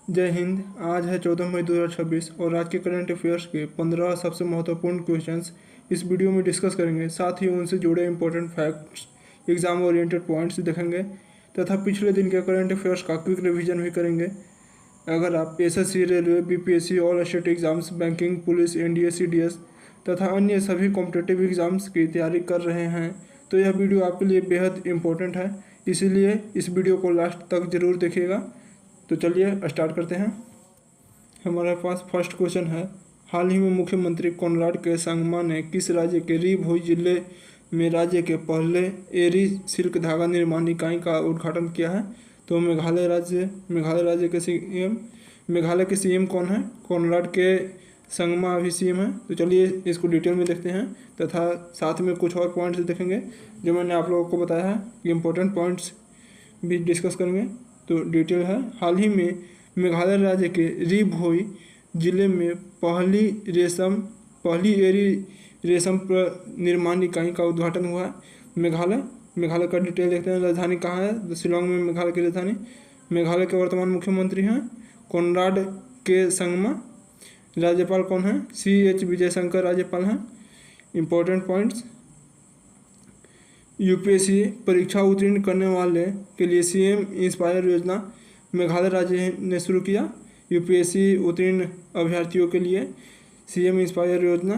जय हिंद। आज है 14 मई 2026 और आज के करंट अफेयर्स के 15 सबसे महत्वपूर्ण क्वेश्चंस इस वीडियो में डिस्कस करेंगे। साथ ही उनसे जुड़े important facts, exam oriented points देखेंगे तथा पिछले दिन के करंट अफेयर्स का क्विक रिवीजन भी करेंगे। अगर आप SSC, railway, BPSC, all state exams, banking, police, NDA, CDS तथा अन्य सभी कॉम्पिटिटिव एग्जाम्स की तैयारी कर रहे हैं तो यह वीडियो आपके लिए बेहद इम्पोर्टेंट है, इसीलिए इस वीडियो को लास्ट तक ज़रूर देखिएगा। तो चलिए स्टार्ट करते हैं। हमारे पास फर्स्ट क्वेश्चन है, हाल ही में मुख्यमंत्री कोनराड के संगमा ने किस राज्य के री भोई जिले में राज्य के पहले एरी सिल्क धागा निर्माण इकाई का उद्घाटन किया है? तो मेघालय राज्य के सीएम, मेघालय के सीएम कौन है? कोनराड के संगमा अभी सीएम है। तो चलिए इसको डिटेल में देखते हैं तथा साथ में कुछ और पॉइंट्स देखेंगे जो मैंने आप लोगों को बताया है कि इम्पोर्टेंट पॉइंट्स भी डिस्कस करेंगे। तो डिटेल है, हाल ही में मेघालय राज्य के री भोई जिले में पहली एरी रेशम निर्माण इकाई का उद्घाटन हुआ है। मेघालय का डिटेल देखते हैं। राजधानी कहाँ है? तो शिलोंग में मेघालय की राजधानी। मेघालय के वर्तमान मुख्यमंत्री हैं कोनराड के संगमा। राज्यपाल कौन है? CH विजयशंकर राज्यपाल हैं। इम्पोर्टेंट पॉइंट्स, यूपीएससी परीक्षा उत्तीर्ण करने वाले के लिए सीएम इंस्पायर योजना मेघालय राज्य ने शुरू किया। यूपीएससी उत्तीर्ण अभ्यर्थियों के लिए सीएम इंस्पायर योजना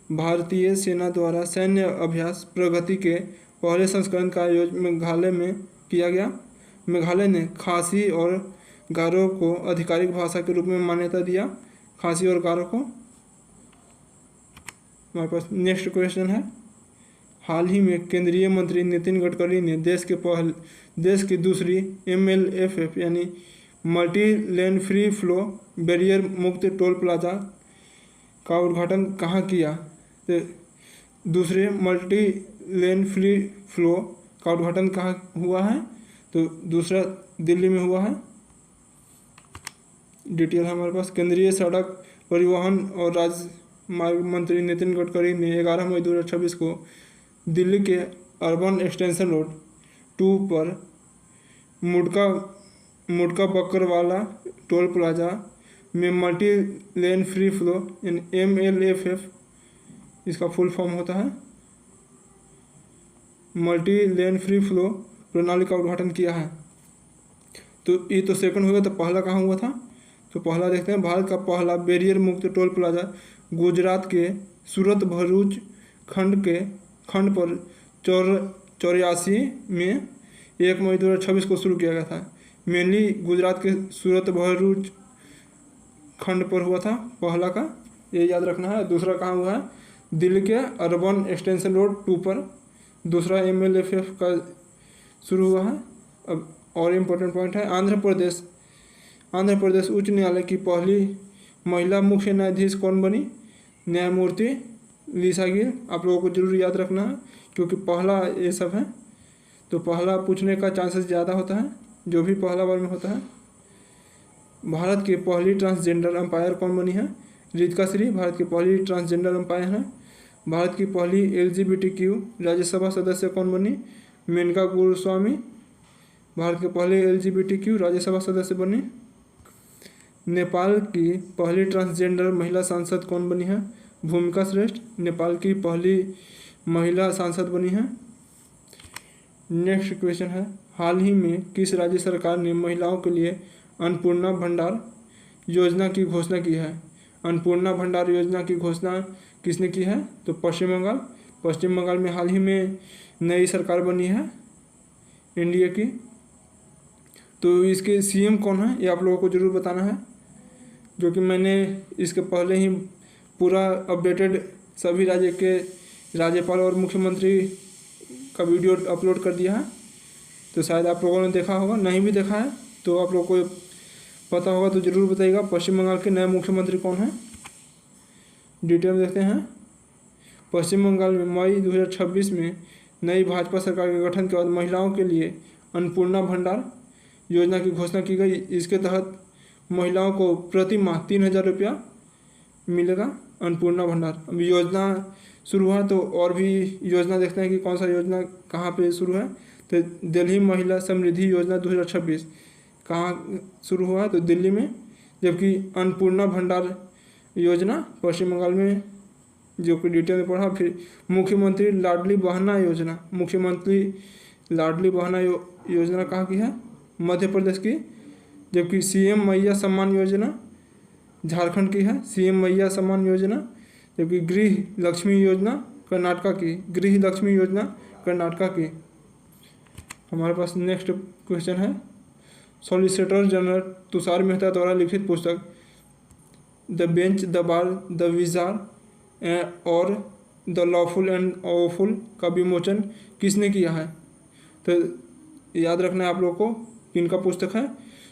भारतीय सेना द्वारा सैन्य अभ्यास प्रगति के पहले संस्करण का आयोजन मेघालय में किया गया। मेघालय ने खासी और गारो को आधिकारिक भाषा के रूप में मान्यता दिया। खासी और गारो को। हमारे पास नेक्स्ट क्वेश्चन है, हाल ही में केंद्रीय मंत्री नितिन गडकरी ने देश की दूसरी MLFF यानी multi lane free flow barrier मुक्त टोल प्लाजा का उद्घाटन कहाँ किया? तो दूसरे मल्टी लेन फ्री फ्लो का उद्घाटन कहाँ हुआ है? तो दूसरा दिल्ली में हुआ है। डिटेल है हमारे पास। केंद्रीय सड़क परिवहन और राजमार्ग मंत्री नितिन गडकरी ने 11 मई 2026 को दिल्ली के अर्बन एक्सटेंशन रोड 2 पर मुड़का बकरवाला टोल प्लाजा में मल्टी लेन फ्री फ्लो यानी MLFF, इसका फुल फॉर्म होता है मल्टी लेन फ्री फ्लो प्रणाली का उद्घाटन किया है। तो ये तो सेकंड हुआ, तो पहला कहाँ हुआ था? तो पहला देखते हैं। भारत का पहला बैरियर मुक्त टोल प्लाजा गुजरात के सूरत भरूच खंड पर 84 में 1 मई 2026 को शुरू किया गया था। मेनली गुजरात के सूरत भरूच खंड पर हुआ था पहला का, ये याद रखना है। दूसरा कहाँ हुआ है? दिल्ली के अर्बन एक्सटेंशन रोड 2 पर दूसरा MLFF का शुरू हुआ है। अब और इम्पोर्टेंट पॉइंट है, आंध्र प्रदेश उच्च न्यायालय की पहली महिला मुख्य न्यायाधीश कौन बनी? न्यायमूर्ति लीसा गिल। आप लोगों को जरूर याद रखना है क्योंकि पहला ये सब है तो पहला पूछने का चांसेस ज़्यादा होता है, जो भी पहला बार में होता है। भारत की पहली ट्रांसजेंडर अंपायर कौन बनी है? रितिका श्री भारत की पहली ट्रांसजेंडर अंपायर हैं। भारत की पहली LGBTQ राज्यसभा सदस्य कौन बनी? मेनका गोस्वामी भारत के पहले LGBTQ राज्यसभा सदस्य बनी। नेपाल की पहली ट्रांसजेंडर महिला सांसद कौन बनी है? भूमिका श्रेष्ठ नेपाल की पहली महिला सांसद बनी है। नेक्स्ट क्वेश्चन है, हाल ही में किस राज्य सरकार ने महिलाओं के लिए अन्नपूर्णा भंडार योजना की घोषणा की है? अन्नपूर्णा भंडार योजना की घोषणा किसने की है? तो पश्चिम बंगाल में हाल ही में नई सरकार बनी है इंडिया की। तो इसके सीएम कौन है ये आप लोगों को ज़रूर बताना है, जो कि मैंने इसके पहले ही पूरा अपडेटेड सभी राज्य के राज्यपाल और मुख्यमंत्री का वीडियो अपलोड कर दिया है। तो शायद आप लोगों ने देखा होगा, नहीं भी देखा है तो आप लोगों को पता होगा तो ज़रूर बताइएगा पश्चिम बंगाल के नए मुख्यमंत्री कौन हैं। डिटेल देखते हैं। पश्चिम बंगाल में मई 2026 में नई भाजपा सरकार के गठन के बाद महिलाओं के लिए अन्नपूर्णा भंडार योजना की घोषणा की गई। इसके तहत महिलाओं को प्रति माह 3000 रुपया मिलेगा अन्नपूर्णा भंडार। अब योजना शुरू हुआ तो और भी योजना देखते हैं कि कौन सा योजना कहाँ पे शुरू है। तो दिल्ली महिला समृद्धि योजना 2026 कहाँ शुरू हुआ है? तो दिल्ली में जबकि अन्नपूर्णा भंडार योजना पश्चिम बंगाल में, जो कि डिटेल में पढ़ा। फिर मुख्यमंत्री लाडली बहना योजना, मुख्यमंत्री लाडली बहना योजना कहाँ की है? मध्य प्रदेश की। जबकि सीएम मैया सम्मान योजना झारखंड की है, सीएम मैया सम्मान योजना। जबकि गृह लक्ष्मी योजना कर्नाटका की, गृह लक्ष्मी योजना कर्नाटका की। हमारे पास नेक्स्ट क्वेश्चन है, सॉलिसिटर जनरल तुषार मेहता द्वारा लिखित पुस्तक the bench, the bar, the विजार और द लॉफुल एंड ऑफुल का विमोचन किसने किया है? तो याद रखना है आप लोगों को किनका पुस्तक है।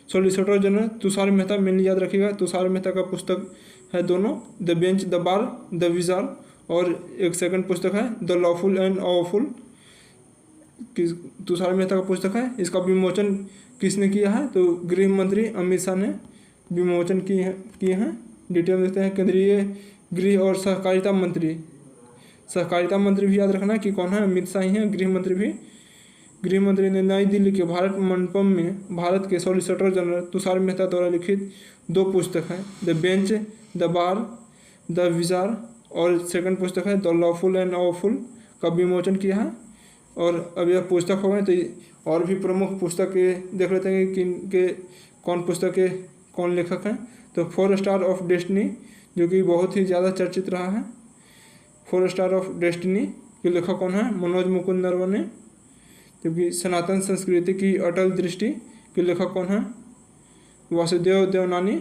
Solicitor general Tushar Mehta, mainly याद रखिएगा तुषार मेहता का पुस्तक है दोनों, the bench, the bar, the विजार, और एक सेकंड पुस्तक है the lawful and awful. Tushar Mehta का पुस्तक है। इसका विमोचन किसने किया है? तो गृह मंत्री अमित शाह ने विमोचन किए हैं। डिटेल देखते हैं। केंद्रीय गृह और सहकारिता मंत्री, सहकारिता मंत्री भी याद रखना कि कौन है, अमित शाह ही हैं। गृह मंत्री भी, गृह मंत्री ने नई दिल्ली के भारत मंडपम में भारत के सॉलिसिटर जनरल तुषार मेहता द्वारा लिखित 2 पुस्तक हैं, the bench, the bar, the विजार, और सेकंड पुस्तक है द लॉफुल एंड ऑफुल का विमोचन किया है। और अब यह पुस्तक हो गए तो और भी प्रमुख पुस्तकें देख लेते हैं कि किनके कौन पुस्तक के कौन लेखक हैं। तो 4 स्टार ऑफ डेस्टिनी, जो कि बहुत ही ज़्यादा चर्चित रहा है। 4 स्टार ऑफ डेस्टिनी के लेखक कौन है? मनोज मुकुंद नरवणे। जबकि सनातन संस्कृति की अटल दृष्टि के लेखक कौन है? वासुदेव देवनानी,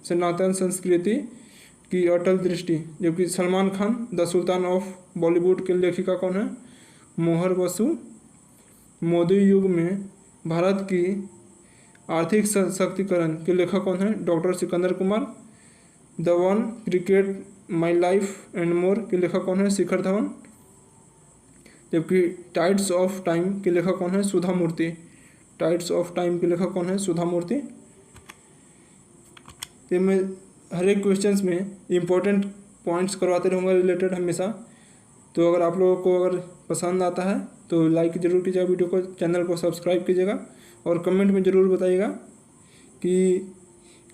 सनातन संस्कृति की अटल दृष्टि। जबकि Salman Khan, the sultan of Bollywood के लेखिका कौन है? मोहर बसु। मोदी युग में भारत की आर्थिक सशक्तिकरण के लेखक कौन है? Doctor Sikandar Kumar. The one, cricket, my life and more के लेखक कौन है? शिखर धवन। जबकि टाइड्स ऑफ टाइम के लेखक कौन है? सुधा मूर्ति। टाइड्स ऑफ टाइम के लेखक कौन है? सुधा मूर्ति। तो मैं हर एक क्वेश्चंस में इम्पोर्टेंट पॉइंट्स करवाते रहूँगा रिलेटेड हमेशा। तो अगर आप लोगों को अगर पसंद आता है तो लाइक ज़रूर कीजिएगा वीडियो को, चैनल को सब्सक्राइब कीजिएगा, और कमेंट में ज़रूर बताइएगा कि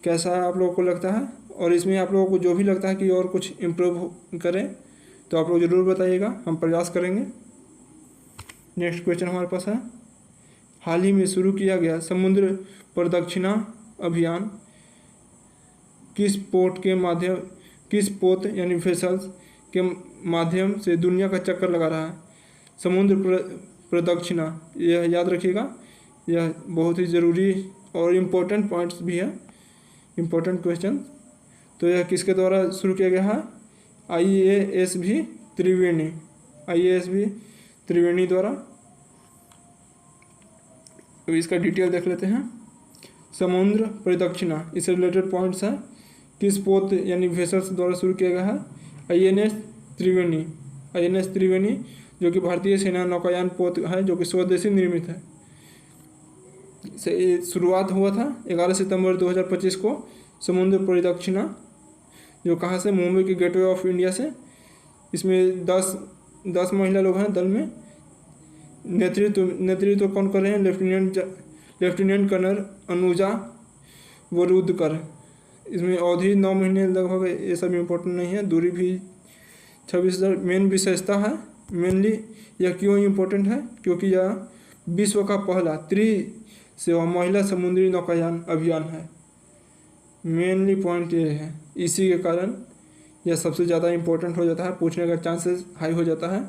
कैसा आप लोगों को लगता है। और इसमें आप लोगों को जो भी लगता है कि और कुछ इम्प्रूव करें तो आप लोग ज़रूर बताइएगा, हम प्रयास करेंगे। नेक्स्ट क्वेश्चन हमारे पास है, हाल ही में शुरू किया गया समुद्र प्रदक्षिणा अभियान किस पोत यानी वेसल्स के माध्यम से दुनिया का चक्कर लगा रहा है? समुद्र प्रदक्षिणा, यह याद रखिएगा, यह बहुत ही ज़रूरी और इम्पोर्टेंट पॉइंट्स भी है, इम्पोर्टेंट क्वेश्चन। तो यह किसके द्वारा शुरू किया गया है? IASB त्रिवेणी, IASB त्रिवेणी द्वारा। अब इसका डिटेल देख लेते हैं। समुद्र प्रदक्षिणा, इससे रिलेटेड पॉइंट्स हैं। किस पोत यानी वेसल्स द्वारा शुरू किया गया है? INS त्रिवेणी, INS त्रिवेणी, जो कि भारतीय सेना नौकायान पोत है, जो कि स्वदेशी निर्मित है। से शुरुआत हुआ था 11 सितंबर 2025 को समुद्र प्रदक्षिणा, जो कहाँ से? मुंबई के गेटवे ऑफ इंडिया से। इसमें 10 महिला लोग हैं दल में। नेतृत्व कौन कर रहे हैं? Lieutenant colonel Anuja Varudkar. इसमें अवधि 9 महीने लगभग, ये सब इम्पोर्टेंट नहीं है। दूरी भी 26,000। मेन विशेषता है, मेनली यह क्यों इम्पोर्टेंट है? क्योंकि यह विश्व का पहला त्रिसेवा महिला समुद्री नौकायान अभियान है। मेनली पॉइंट ये है, इसी के कारण यह सबसे ज़्यादा इम्पोर्टेंट हो जाता है, पूछने का चांसेस हाई हो जाता है,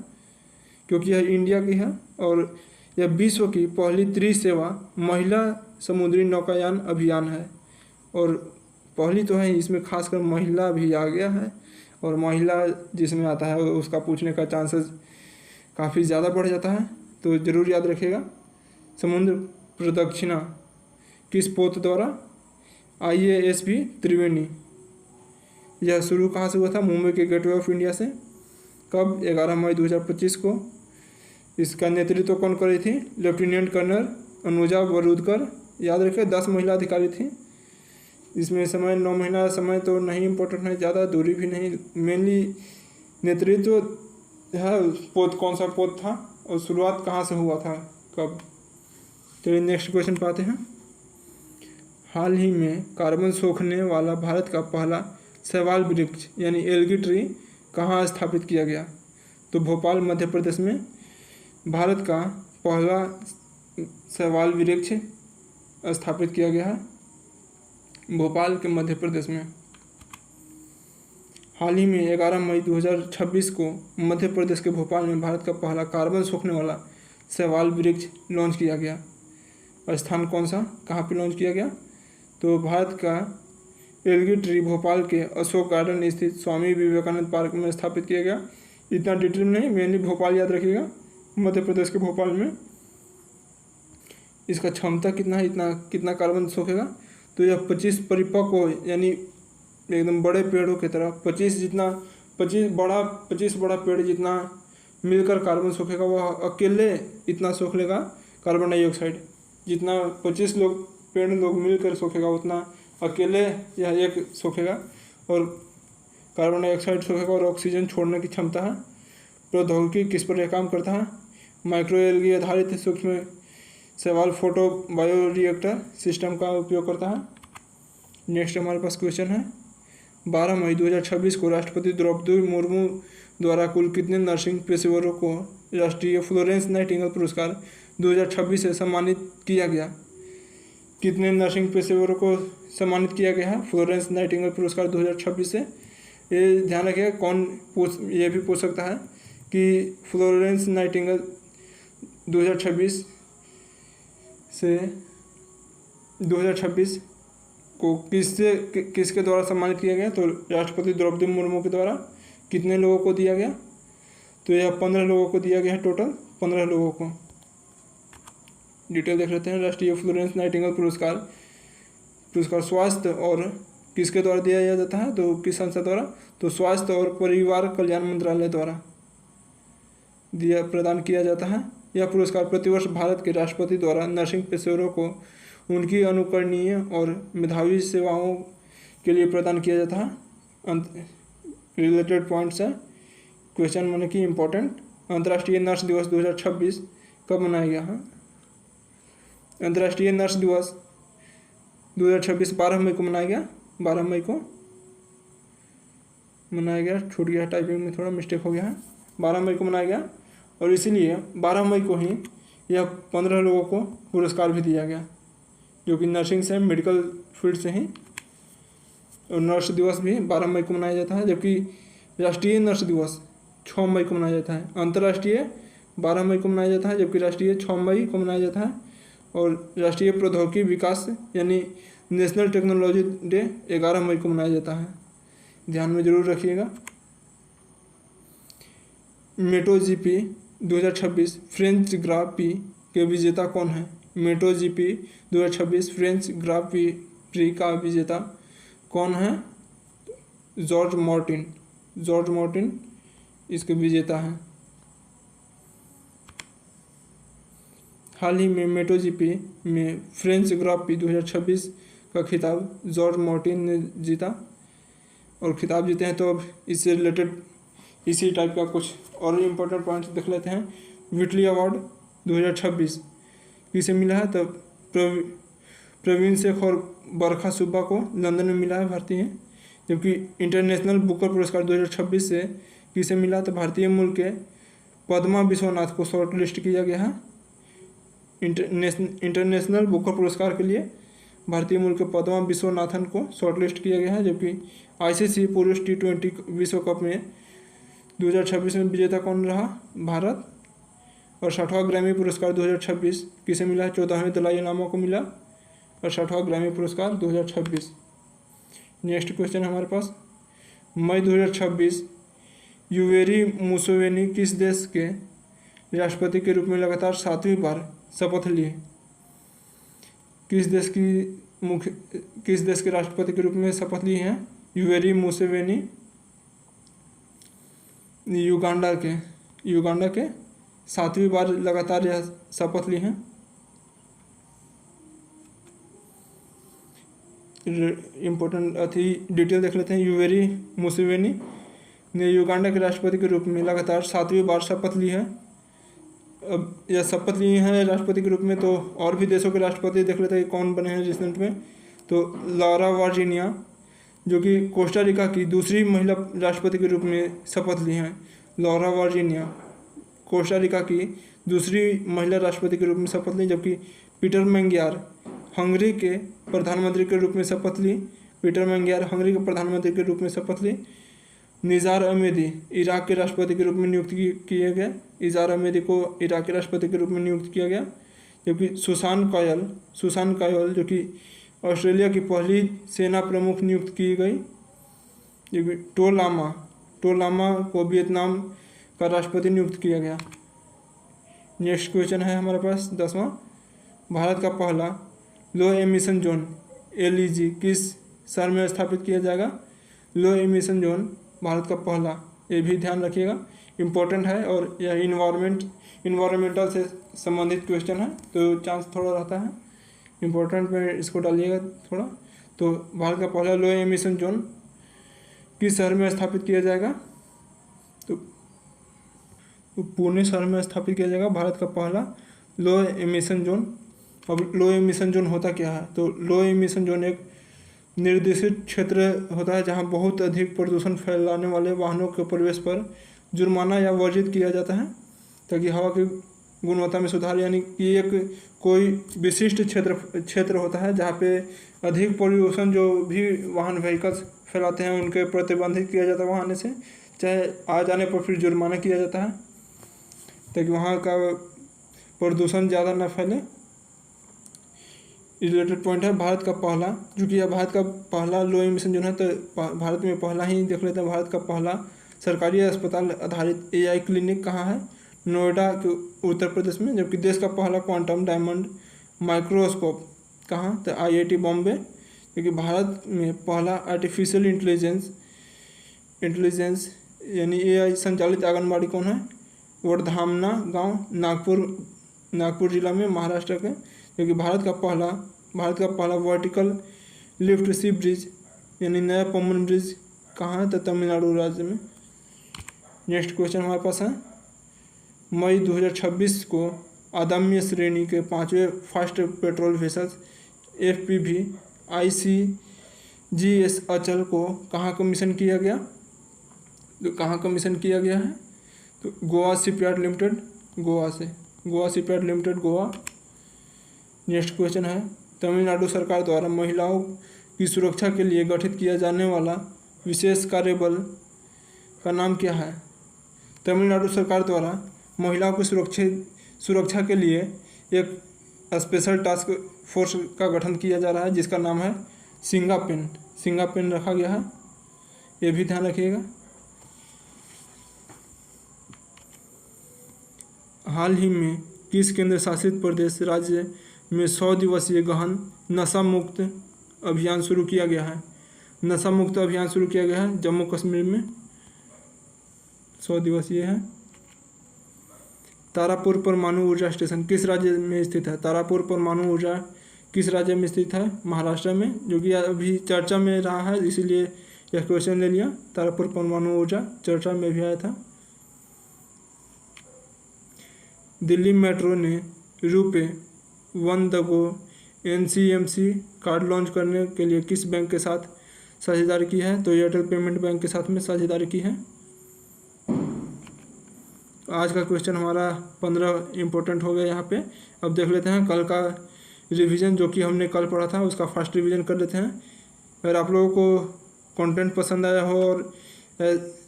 क्योंकि यह इंडिया की है और यह विश्व की पहली त्रिसेवा महिला समुद्री नौकायान अभियान है। और पहली तो है, इसमें खासकर महिला भी आ गया है, और महिला जिसमें आता है उसका पूछने का चांसेस काफ़ी ज़्यादा बढ़ जाता है। तो ज़रूर याद रखिएगा। समुद्र प्रदक्षिणा किस पोत द्वारा? IASB त्रिवेणी। यह शुरू कहाँ से हुआ था? मुंबई के गेटवे ऑफ इंडिया से। कब? 11 मई 2025 को। इसका नेतृत्व कौन कर रही थी? Lieutenant colonel Anuja Varudkar. याद रखिए 10 महिला अधिकारी थी। इसमें समय 9 महीना समय तो नहीं इम्पोर्टेंट है, ज़्यादा दूरी भी नहीं, मेनली नेतृत्व है। पोत कौन सा पोत था और शुरुआत कहाँ से हुआ था, कब? चलिए नेक्स्ट क्वेश्चन पाते हैं। हाल ही में कार्बन सोखने वाला भारत का पहला शैवाल वृक्ष यानी एल्गी ट्री कहाँ स्थापित किया गया? तो भोपाल मध्य प्रदेश में भारत का पहला शैवाल वृक्ष स्थापित किया गया है भोपाल के मध्य प्रदेश में। हाल ही में 11 मई 2026 को मध्य प्रदेश के भोपाल में भारत का पहला कार्बन सोखने वाला शैवाल वृक्ष लॉन्च किया गया। स्थान कौन सा, कहाँ पे लॉन्च किया गया? तो भारत का एल्गी ट्री भोपाल के अशोक गार्डन स्थित स्वामी विवेकानंद पार्क में स्थापित किया गया। इतना डिटेल नहीं, मेनली भोपाल याद रखिएगा, मध्य प्रदेश के भोपाल में। इसका क्षमता कितना है, कितना कार्बन सोखेगा? तो यह 25 परिपक्व यानी एकदम बड़े पेड़ों की तरह 25 बड़ा पेड़ जितना मिलकर कार्बन सोखेगा, वह अकेले इतना सोख लेगा कार्बन डाइऑक्साइड। जितना 25 पेड़ मिलकर सोखेगा उतना अकेले यह एक सोखेगा और कार्बन डाइऑक्साइड सोखेगा और ऑक्सीजन छोड़ने की क्षमता है। प्रौद्योगिकी किस पर यह काम करता है? माइक्रो एल्गी आधारित सूक्ष्म शैवाल फोटो बायोरिएक्टर सिस्टम का उपयोग करता है। नेक्स्ट हमारे पास क्वेश्चन है, 12 मई 2026 को राष्ट्रपति द्रौपदी मुर्मू द्वारा कुल कितने नर्सिंग पेशेवरों को राष्ट्रीय फ्लोरेंस नाइटिंगेल पुरस्कार 2026 से सम्मानित किया गया? कितने नर्सिंग पेशेवरों को सम्मानित किया गया है फ्लोरेंस नाइटिंगेल पुरस्कार 2026 से? ये ध्यान रखिएगा, ये भी पूछ सकता है कि फ्लोरेंस नाइटिंगेल 2026 को किसके द्वारा सम्मानित किया गया? तो राष्ट्रपति द्रौपदी मुर्मू के द्वारा। कितने लोगों को दिया गया? तो यह 15 लोगों को दिया गया है, टोटल 15 लोगों को। डिटेल देख लेते हैं। राष्ट्रीय फ्लोरेंस नाइटिंगेल पुरस्कार स्वास्थ्य और किसके द्वारा दिया जाता है? तो किस संस्था द्वारा? तो स्वास्थ्य और परिवार कल्याण मंत्रालय द्वारा प्रदान किया जाता है। यह पुरस्कार प्रतिवर्ष भारत के राष्ट्रपति द्वारा नर्सिंग पेशेवरों को उनकी अनुकरणीय और मेधावी सेवाओं के लिए प्रदान किया जाता है। रिलेटेड पॉइंट्स है क्वेश्चन माने कि इम्पोर्टेंट। अंतर्राष्ट्रीय नर्स दिवस 2026 कब मनाया गया है? अंतर्राष्ट्रीय नर्स दिवस 2026 12 मई को मनाया गया। 12 मई को मनाया गया, छूट गया, टाइपिंग में थोड़ा मिस्टेक हो गया है। 12 मई को मनाया गया और इसीलिए 12 मई को ही यह 15 लोगों को पुरस्कार भी दिया गया जो कि नर्सिंग से, मेडिकल फील्ड से ही। और नर्स दिवस भी 12 मई को मनाया जाता है, जबकि राष्ट्रीय नर्स दिवस 6 मई को मनाया जाता है। अंतर्राष्ट्रीय 12 मई को मनाया जाता है, जबकि राष्ट्रीय 6 मई को मनाया जाता है। और राष्ट्रीय प्रौद्योगिकी विकास यानी नेशनल टेक्नोलॉजी डे 11 मई को मनाया जाता है। ध्यान में जरूर रखिएगा। मोटोजीपी 2026 फ्रेंच ग्रां प्री के विजेता कौन है? मोटोजीपी 2026 फ्रेंच ग्रां प्री का विजेता कौन है? जॉर्ज मार्टिन इसके विजेता हैं। हाल ही में मोटोजीपी में फ्रेंच ग्रां प्री 2026 का खिताब जॉर्ज मार्टिन ने जीता और खिताब जीते हैं। तो अब इससे रिलेटेड इसी टाइप का कुछ और इम्पोर्टेंट पॉइंट्स देख लेते हैं। विटली अवार्ड 2026 किसे मिला है? तो प्रवीण शेख और बरखा सुब्बा को लंदन में मिला है, भारतीय। जबकि इंटरनेशनल बुकर पुरस्कार 2026 से किसे मिला? तो भारतीय मूल के पद्मा विश्वनाथ को शॉर्ट लिस्ट किया गया है। इंटरनेशनल बुकर पुरस्कार के लिए भारतीय मूल के पद्मा विश्वनाथन को शॉर्ट लिस्ट किया गया है। जबकि ICC पुरुष T20 विश्व कप में 2026 में विजेता कौन रहा? भारत। और 60वां ग्रैमी पुरस्कार 2026 किसे मिला है? 14वें दलाई लामा को मिला और 60वां ग्रैमी पुरस्कार 2026। नेक्स्ट क्वेश्चन हमारे पास, मई 2026 युवेरी मुसेवेनी किस देश के राष्ट्रपति के रूप में लगातार 7वीं बार शपथ लिए? किस देश के राष्ट्रपति के रूप में शपथ लिए हैं? युवेरी मुसेवेनी युगांडा के 7वीं बार लगातार यह शपथ ली हैं। इम्पोर्टेंट डिटेल देख लेते हैं। युवेरी मुसेवेनी ने युगांडा के राष्ट्रपति के रूप में लगातार 7वीं बार शपथ ली है। अब यह शपथ लिए हैं राष्ट्रपति के रूप में, तो और भी देशों के राष्ट्रपति देख लेते हैं कौन बने हैं रिसेंट में। तो लॉरा वर्जीनिया जो कि कोस्टा रिका की दूसरी महिला राष्ट्रपति के रूप में शपथ ली हैं। लॉरा वर्जीनिया कोस्टा रिका की दूसरी महिला राष्ट्रपति के रूप में शपथ ली, जबकि पीटर मैंगियार हंगरी के प्रधानमंत्री के रूप में शपथ ली। पीटर मैंगियार हंगरी के प्रधानमंत्री के रूप में शपथ ली। निज़ार अहमदी इराक के राष्ट्रपति के रूप में नियुक्त किए गए। निज़ार अहमदी को इराक के राष्ट्रपति के रूप में नियुक्त किया गया। जबकि सुसान कायल जो कि ऑस्ट्रेलिया की पहली सेना प्रमुख नियुक्त की गई। जबकि टो लामा को वियतनाम का राष्ट्रपति नियुक्त किया गया। नेक्स्ट क्वेश्चन है हमारे पास 10वां, भारत का पहला लो एमिशन जोन LEG किस शहर में स्थापित किया जाएगा। लो एमिशन जोन भारत का पहला, ये भी ध्यान रखिएगा, इम्पोर्टेंट है और यह इन्वायरमेंटल से संबंधित क्वेश्चन है, तो चांस थोड़ा रहता है इम्पोर्टेंट में इसको डालिएगा थोड़ा। तो भारत का पहला लो एमिशन जोन किस शहर में स्थापित किया जाएगा, तो पुणे शहर में स्थापित किया जाएगा भारत का पहला लो एमिशन जोन। अब लो एमिशन जोन होता क्या है, तो लो एमिशन जोन एक निर्देशित क्षेत्र होता है जहां बहुत अधिक प्रदूषण फैलाने वाले वाहनों के प्रवेश पर जुर्माना या वर्जित किया जाता है ताकि हवा की गुणवत्ता में सुधार, यानी कि एक कोई विशिष्ट क्षेत्र होता है जहाँ पे अधिक प्रदूषण जो भी वाहन व्हीकल्स फैलाते हैं उनके प्रतिबंधित किया जाता है वहाँ आने से, चाहे आ जाने पर फिर जुर्माना किया जाता है ताकि वहाँ का प्रदूषण ज़्यादा न फैले। रिलेटेड पॉइंट है भारत का पहला, जो कि यह भारत का पहला लो एमिशन जोन है, तो भारत में पहला ही देख लेते हैं। भारत का पहला सरकारी अस्पताल आधारित AI क्लिनिक कहाँ है, नोएडा के उत्तर प्रदेश में। जबकि देश का पहला क्वांटम डायमंड माइक्रोस्कोप कहाँ, तो IIT बॉम्बे। क्योंकि भारत में पहला आर्टिफिशियल इंटेलिजेंस यानी AI संचालित आंगनबाड़ी कौन है, वर्धामना गांव नागपुर जिला में महाराष्ट्र के। क्योंकि भारत का पहला वर्टिकल लिफ्ट सी ब्रिज यानी नया पम्बन ब्रिज कहाँ है, तो तमिलनाडु राज्य में। नेक्स्ट क्वेश्चन हमारे पास है, मई 2026 को अदम्य श्रेणी के 5वें fast patrol vessels FPV ICGS अचल को कहाँ कमीशन किया गया, तो कहाँ कमीशन किया गया है, तो Goa shipyard limited, Goa shipyard limited Goa. Next question है, तमिलनाडु सरकार द्वारा महिलाओं की सुरक्षा के लिए गठित किया जाने वाला विशेष कार्यबल का नाम क्या है। तमिलनाडु सरकार द्वारा महिलाओं की सुरक्षा के लिए एक स्पेशल टास्क फोर्स का गठन किया जा रहा है जिसका नाम है सिंगापेन रखा गया है, ये भी ध्यान रखिएगा। हाल ही में किस केंद्र शासित प्रदेश राज्य में 100 दिवसीय गहन नशा मुक्त अभियान शुरू किया गया है। नशा मुक्त अभियान शुरू किया गया है जम्मू कश्मीर में, 100 दिवसीय है। तारापुर परमाणु ऊर्जा स्टेशन किस राज्य में स्थित है, तारापुर परमाणु ऊर्जा किस राज्य में स्थित है, महाराष्ट्र में, जो कि अभी चर्चा में रहा है इसीलिए यह क्वेश्चन ले लिया। तारापुर परमाणु ऊर्जा चर्चा में भी आया था। दिल्ली मेट्रो ने ₹1 NCMC कार्ड लॉन्च करने के लिए किस बैंक के साथ साझेदारी की है, तो एयरटेल पेमेंट बैंक के साथ में साझेदारी की है। आज का क्वेश्चन हमारा 15 इम्पोर्टेंट हो गया यहाँ पे। अब देख लेते हैं कल का रिवीजन, जो कि हमने कल पढ़ा था उसका फास्ट रिवीजन कर लेते हैं। अगर आप लोगों को कंटेंट पसंद आया हो और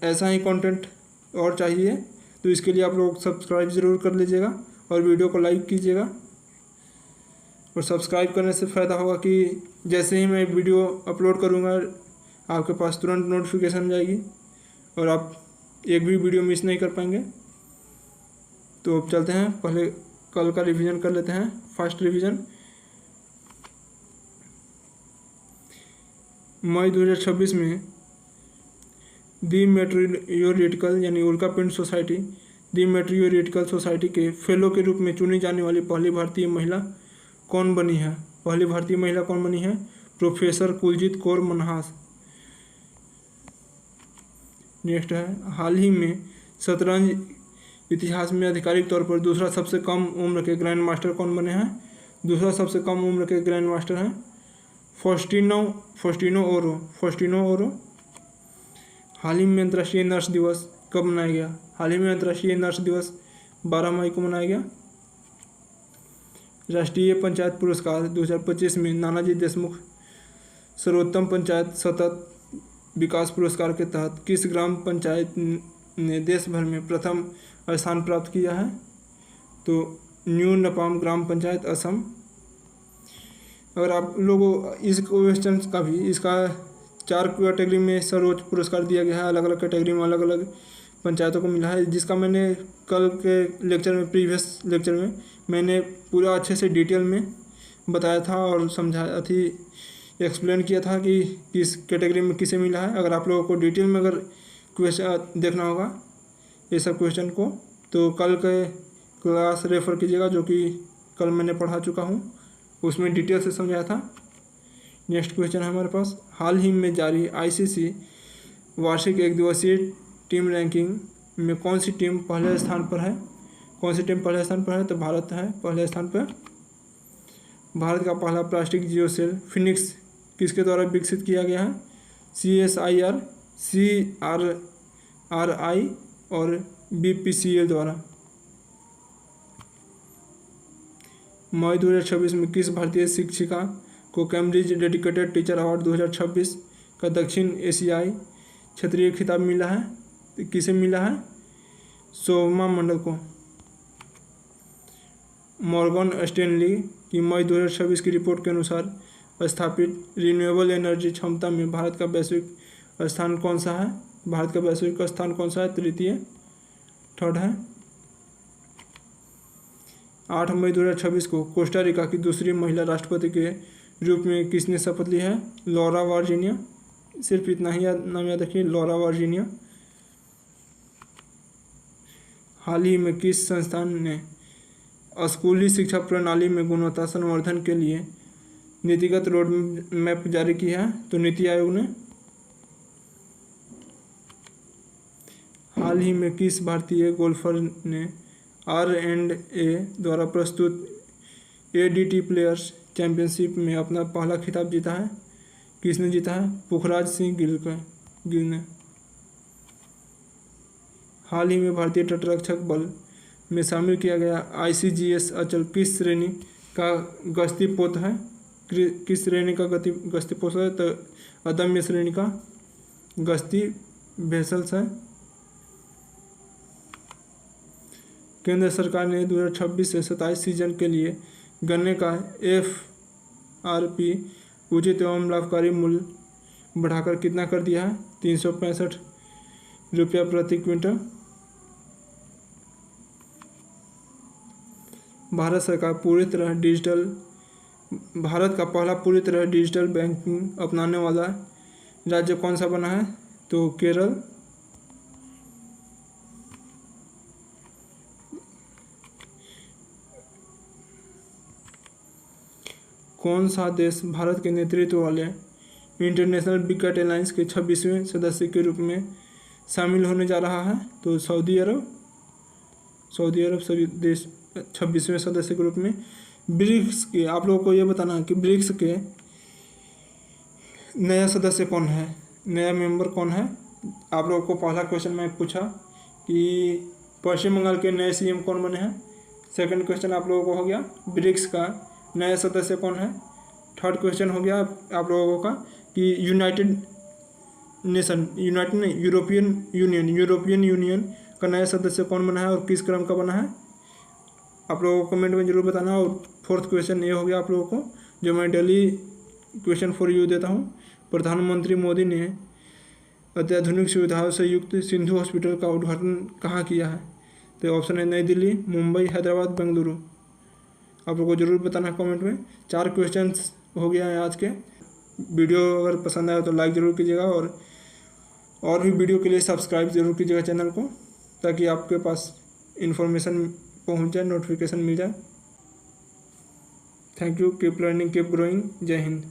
ऐसा ही कंटेंट और चाहिए तो इसके लिए आप लोग सब्सक्राइब ज़रूर कर लीजिएगा और वीडियो को लाइक कीजिएगा। और सब्सक्राइब करने से फ़ायदा होगा कि जैसे ही मैं वीडियो अपलोड करूँगा आपके पास तुरंत नोटिफिकेशन जाएगी और आप एक भी वीडियो मिस नहीं कर पाएंगे। तो अब चलते हैं, पहले कल का रिवीजन कर लेते हैं। फास्ट रिवीजन, मई 2026 में दी मेट्रियोरिटिकल यानी उल्कापिंड सोसाइटी दी मेट्रियोरिटिकल सोसाइटी के फेलो के रूप में चुनी जाने वाली पहली भारतीय महिला कौन बनी है। प्रोफेसर कुलजीत कौर मनहास। नेक्स्ट है, हाल ही में शतरंज इतिहास में आधिकारिक तौर पर दूसरा सबसे कम उम्र के ग्रैंड मास्टर कौन बने हैं। दूसरा सबसे कम उम्र के ग्रैंड मास्टर हैं फास्टिनो ओरो। हाल ही में अंतर्राष्ट्रीय नर्स दिवस कब मनाया गया? हाल ही में अंतर्राष्ट्रीय नर्स दिवस 12 मई को मनाया गया। राष्ट्रीय पंचायत पुरस्कार 2025 में नानाजी देशमुख सर्वोत्तम पंचायत सतत विकास पुरस्कार के तहत किस ग्राम पंचायत ने देश भर में प्रथम स्थान प्राप्त किया है? तो न्यू नपाम ग्राम पंचायत, असम। अगर आप लोगों इस क्वेश्चन का भी इसका 4 कैटेगरी में सर्वोच्च पुरस्कार दिया गया है, अलग अलग कैटेगरी में अलग अलग पंचायतों को मिला है, जिसका मैंने कल के लेक्चर में, प्रीवियस लेक्चर में मैंने पूरा अच्छे से डिटेल में बताया था और समझाया थी, एक्सप्लेन किया था कि किस कैटेगरी में किसे मिला है। अगर आप लोगों को डिटेल में अगर क्वेश्चन देखना होगा ये सब क्वेश्चन को, तो कल के क्लास रेफ़र कीजिएगा, जो कि कल मैंने पढ़ा चुका हूँ, उसमें डिटेल से समझाया था। नेक्स्ट क्वेश्चन है हमारे पास, हाल ही में जारी ICC वार्षिक एक दिवसीय टीम रैंकिंग में कौन सी टीम पहले स्थान पर है? कौन सी टीम पहले स्थान पर है? तो भारत है पहले स्थान पर। भारत का पहला प्लास्टिक जियो सेल फिनिक्स किसके द्वारा विकसित किया गया है? CSIR, CRRI और BPCL द्वारा। मई 2026 में किस भारतीय शिक्षिका को कैम्ब्रिज डेडिकेटेड टीचर अवार्ड 2026 का दक्षिण एशियाई क्षेत्रीय खिताब मिला है? किसे मिला है? शोभा मंडल को। मॉर्गन स्टैनली की मई 2026 की रिपोर्ट के अनुसार स्थापित रिन्यूएबल एनर्जी क्षमता में भारत का वैश्विक स्थान कौन सा है? भारत का वैश्विक स्थान कौन सा है? तृतीय, थर्ड है। 8 मई 2026 को कोस्टा रिका की दूसरी महिला राष्ट्रपति के रूप में किसने शपथ ली है? Laura Virginia. सिर्फ इतना ही नाम याद रखिए, लॉरा वर्जीनिया। हाल ही में किस संस्थान ने स्कूली शिक्षा प्रणाली में गुणवत्ता संवर्धन के लिए नीतिगत रोड मैप जारी की है? तो नीति आयोग ने। हाल ही में किस भारतीय गोल्फर ने R&A द्वारा प्रस्तुत ADT प्लेयर्स चैंपियनशिप में अपना पहला खिताब जीता है? किसने जीता है? पुखराज सिंह गिल ने। हाल ही में भारतीय तटरक्षक बल में शामिल किया गया ICGS अचल किस श्रेणी का गश्ती पोत है? किस श्रेणी का गश्ती पोत है? तो अदम्य श्रेणी का गश्ती वेसल्स है। केंद्र सरकार ने 2026 से 27 सीजन के लिए गन्ने का FRP उचित एवं लाभकारी मूल्य बढ़ाकर कितना कर दिया है? 365 रुपया प्रति क्विंटल। भारत का पहला पूरी तरह डिजिटल बैंकिंग अपनाने वाला राज्य कौन सा बना है? तो केरल। कौन सा देश भारत के नेतृत्व वाले इंटरनेशनल बिग कैट अलायंस के 26वें सदस्य के रूप में शामिल होने जा रहा है? तो सऊदी अरब सभी देश 26वें सदस्य के रूप में। ब्रिक्स के, आप लोगों को ये बताना है कि ब्रिक्स के नया सदस्य कौन है, नया मेंबर कौन है? आप लोगों को पहला क्वेश्चन मैं पूछा कि पश्चिम बंगाल के नए CM कौन बने हैं। सेकंड क्वेश्चन आप लोगों को हो गया ब्रिक्स का नया सदस्य कौन है। थर्ड क्वेश्चन हो गया आप लोगों का कि यूरोपियन यूनियन का नया सदस्य कौन बना है और किस क्रम का बना है? आप लोगों को कमेंट में जरूर बताना। और फोर्थ क्वेश्चन ये हो गया आप लोगों को, जो मैं डेली क्वेश्चन फॉर यू देता हूँ, प्रधानमंत्री मोदी ने अत्याधुनिक सुविधाओं से युक्त सिंधु हॉस्पिटल का उद्घाटन कहाँ किया है? तो ऑप्शन है नई दिल्ली, मुंबई, हैदराबाद, बेंगलुरु। आप लोगों को ज़रूर बताना कमेंट में। 4 क्वेश्चंस हो गया है आज के। वीडियो अगर पसंद आया तो लाइक ज़रूर कीजिएगा और भी वीडियो के लिए सब्सक्राइब ज़रूर कीजिएगा चैनल को, ताकि आपके पास इन्फॉर्मेशन पहुंच जाए, नोटिफिकेशन मिल जाए। Thank you, keep learning, keep growing. जय हिंद।